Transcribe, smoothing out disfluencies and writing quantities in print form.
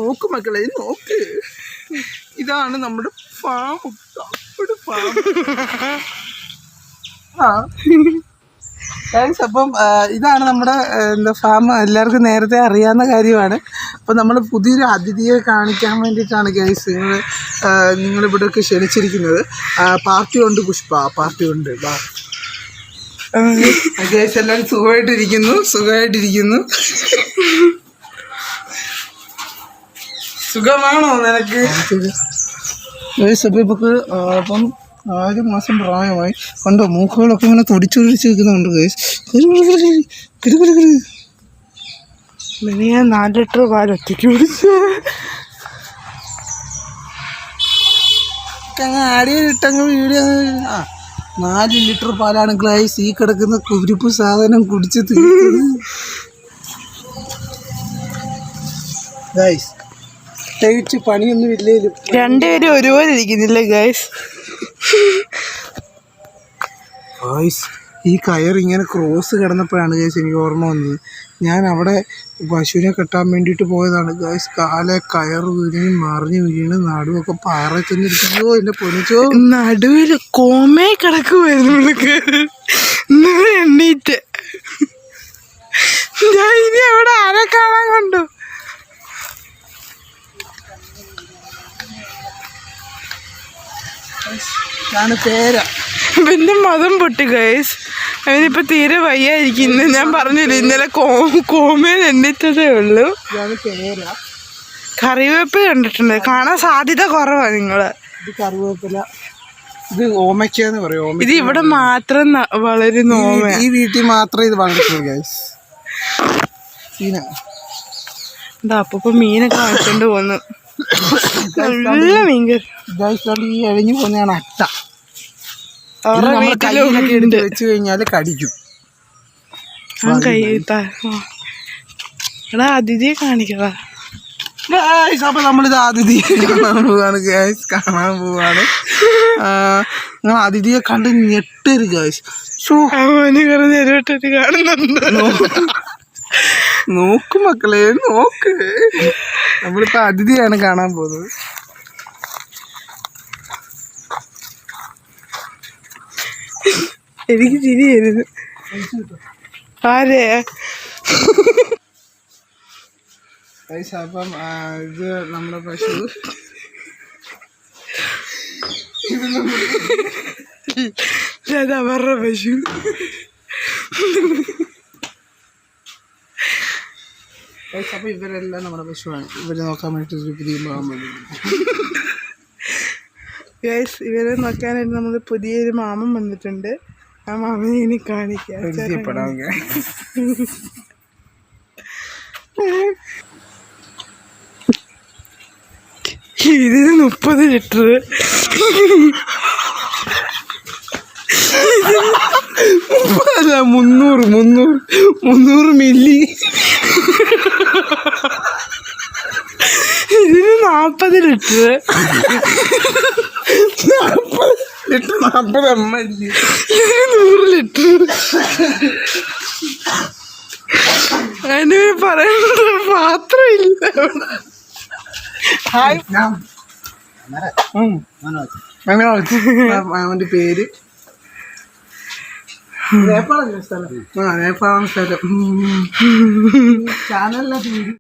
നോക്ക് മക്കളെ, നോക്ക്. ഇതാണ് നമ്മുടെ ഫാം. ഫാം. അപ്പം ഇതാണ് നമ്മുടെ ഫാം. എല്ലാവർക്കും നേരത്തെ അറിയാവുന്ന കാര്യമാണ്. അപ്പം നമ്മൾ പുതിയൊരു അതിഥിയെ കാണിക്കാൻ വേണ്ടിയിട്ടാണ് ഗൈസ് നിങ്ങളിവിടെയൊക്കെ ക്ഷണിച്ചിരിക്കുന്നത്. പാർട്ടി ഉണ്ട് പുഷ്പ, പാർട്ടി ഉണ്ട്. ഗൈസ് എല്ലാവരും സുഖമായിട്ടിരിക്കുന്നു. സുഖമാണോ നിനക്ക്? ഗൈസ് അപ്പം 6 മാസം പ്രായമായി. കണ്ടോ മൂക്കുകളൊക്കെ ഇങ്ങനെ തൊടിച്ചൊടിച്ച് നിൽക്കുന്നുണ്ട് ഗൈസ്. ഞാൻ 4 ലിറ്റർ പാൽ ഒറ്റയ്ക്ക് കുടിച്ച് ആടിയിട്ടങ്ങ് വീഡിയോ. 4 ലിറ്റർ പാലാണ് ഗൈസ് ഈ കിടക്കുന്ന കുരുപ്പ് സാധനം കുടിച്ച് തീർത്തത് ഗൈസ്. പ്രത്യേകിച്ച് പണിയൊന്നും ഇല്ലേലും രണ്ടുപേരും ഒരുപോലെ ഇരിക്കുന്നില്ല ഗൈസ്. ഈ കയറിങ്ങനെ ക്രോസ് കിടന്നപ്പോഴാണ് ഗൈസ് എനിക്ക് ഓർമ്മ വന്നത്. ഞാൻ അവിടെ പശുവിനെ കെട്ടാൻ വേണ്ടിയിട്ട് പോയതാണ് ഗൈസ്. കാലെ കയറ് മറിഞ്ഞ് വീണ് നടുവൊക്കെ പാറ ചെന്നിരിക്കുകയോ എന്നെ പൊന്നിച്ചോ. നടുവിൽ കോമേ കിടക്കുമായിരുന്നു എണ്ണീറ്റ്. ഞാൻ ഇനി അവിടെ ആരെ കാണാൻ കണ്ടു. ഞാൻ പേരാ പിന്നെ മതം പൊട്ടി ഗൈസ്. അവനിപ്പോൾ തീരെ വയ്യായിരിക്കുന്നു. ഞാൻ പറഞ്ഞില്ല ഇന്നലെ കോമയിൽ എണ്ണിച്ചതേ ഉള്ളൂ. കറിവേപ്പില കണ്ടിട്ടുണ്ട്. കാണാൻ സാധ്യത കുറവാണ് നിങ്ങള്. ഇത് കറിവേപ്പില, ഇത് ഓമയ്ക്കാന്ന് പറയും. ഇത് ഇവിടെ മാത്രം വളരുന്ന ഓമ. ഈ വീട്ടിൽ മാത്രമേ ഇത് വളർത്തുള്ളൂ ഗൈസ്. അപ്പൊ മീനൊക്കെ വാങ്ങിച്ചോണ്ട് പോന്നു. നല്ല മീൻകറി ഈ എഴിഞ്ഞു പോകുന്നതാണ് അട്ട. കയ്യിലൊക്കെ എടുത്ത് വെച്ച് കഴിഞ്ഞാൽ കടിക്കും. എടാ അതിഥിയെ കാണിക്കടാ. അപ്പൊ നമ്മളിത് അതിഥിയെ കാണാൻ പോവാണ് ഗൈസ്. നിങ്ങൾ അതിഥിയെ കണ്ട് ഞെട്ടരുത് ഗൈസ്. കാണുന്നുണ്ട്. നോക്ക് മക്കളെ, നോക്ക്. നമ്മളിപ്പോ അതിഥിയാണ് കാണാൻ പോകുന്നത്. എനിക്ക് ചിരി വരുന്നു. ആരെ? അപ്പം ഇത് നമ്മുടെ പശു. അവരുടെ പശു. അപ്പൊ ഇവരെല്ലാം നമ്മുടെ പശുവാണ്. ഇവരെ നോക്കാൻ വേണ്ടിട്ട് പുതിയ മാമൻ. ഇവരെ നോക്കാനായിട്ട് നമ്മൾ പുതിയൊരു മാമൻ വന്നിട്ടുണ്ട്. ആ മാമനെ ഇനി കാണിക്കാം. ഇതിന് 30 ലിറ്റർ. 300 മില്ലി. ഇതിന് 40 ലിറ്റർ. 40 ml. 100 ലിറ്റർ. അതിന് പറയുന്നത് പാത്രമില്ല. അവന്റെ പേര് നേപ്പാള സ്ഥലം. നേപ്പാള സ്ഥലം ചാനലിലെ പേര്